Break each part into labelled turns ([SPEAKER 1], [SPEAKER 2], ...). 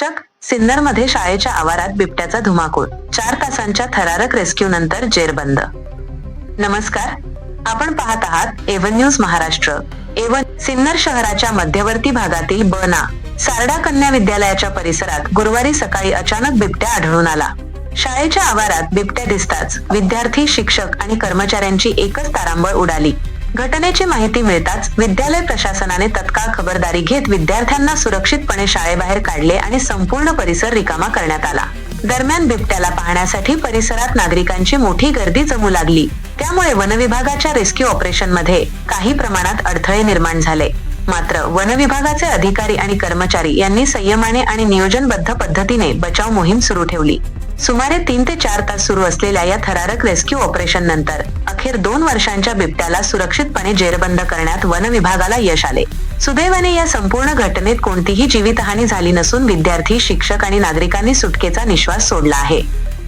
[SPEAKER 1] शीर्षक सिन्नरमध्ये शाळेच्या आवारात बिबट्याचा धुमाकूळ, 4 तासांच्या थरारक रेस्क्यू नंतर जेरबंद. नमस्कार, आपण पाहत आहात A one news Maharashtra. A one. Sinnar शहराच्या मध्यवर्ती भागातील बना सारडा कन्या विद्यालयाच्या परिसरात गुरुवारी सकाळी अचानक बिबट्या आढळून आला. शाळेच्या आवारात बिबट्या दिसताच विद्यार्थी, शिक्षक आणि कर्मचाऱ्यांची एकच तारांबळ उडाली. घटनेची माहिती मिळताच विद्यालय प्रशासनाने तत्काळ खबरदारी घेत विद्यार्थ्यांना सुरक्षितपणे शाळेबाहेर काढले आणि संपूर्ण परिसर रिकामा करण्यात आला. दरम्यान बिबट्याला पाहण्यासाठी परिसरात नागरिकांची मोठी गर्दी जमू लागली. त्यामुळे वनविभागाच्या रेस्क्यू ऑपरेशनमध्ये काही प्रमाणात अडथळे निर्माण झाले. मात्र वनविभागाचे अधिकारी आणि कर्मचारी यांनी संयमाने आणि नियोजनबद्ध पद्धतीने बचाव मोहीम सुरू ठेवली. सुमारे 3 ते 4 तास सुरू असलेल्या या थरारक रेस्क्यू ऑपरेशन नंतर अखेर 2 वर्षांच्या बिबट्याला सुरक्षितपणे जेरबंद करण्यात वनविभागाला यश आले. सुदैवाने या संपूर्ण घटनेत कोणतीही जीवितहानी झाली नसून विद्यार्थी, शिक्षक आणि नागरिकांनी सुटकेचा निश्वास सोडला आहे.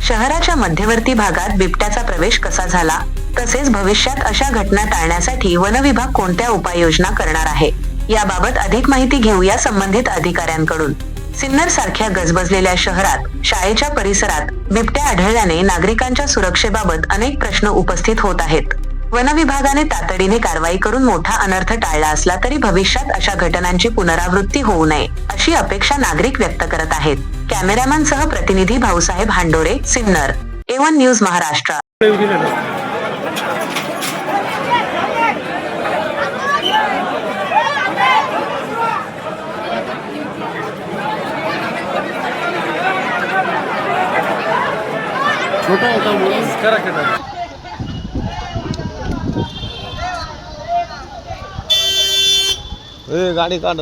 [SPEAKER 1] शहराच्या मध्यवर्ती भागात बिबट्याचा प्रवेश कसा झाला, तसेच भविष्यात अशा घटना टाळण्यासाठी वनविभाग कोणत्या उपाययोजना करणार आहे, याबाबत अधिक माहिती घेऊया संबंधित अधिकाऱ्यांकडून. सिन्नर सारख्या गजबजलेल्या शहरात शाळेच्या परिसरात बिबट्या आढळल्याने नागरिकांच्या सुरक्षेबाबत अनेक प्रश्न उपस्थित होत आहेत. वनविभागाने तातडीने कारवाई करून मोठा अनर्थ टाळला असला तरी भविष्यात अशा घटनांची पुनरावृत्ती होऊ नये अशी अपेक्षा नागरिक व्यक्त करत आहेत. कॅमेरामॅन सह प्रतिनिधी भाऊसाहेब हांडोरे, सिन्नर, एवन न्यूज महाराष्ट्र.
[SPEAKER 2] छोटा होता मुलीस करा करा गाडी काढ.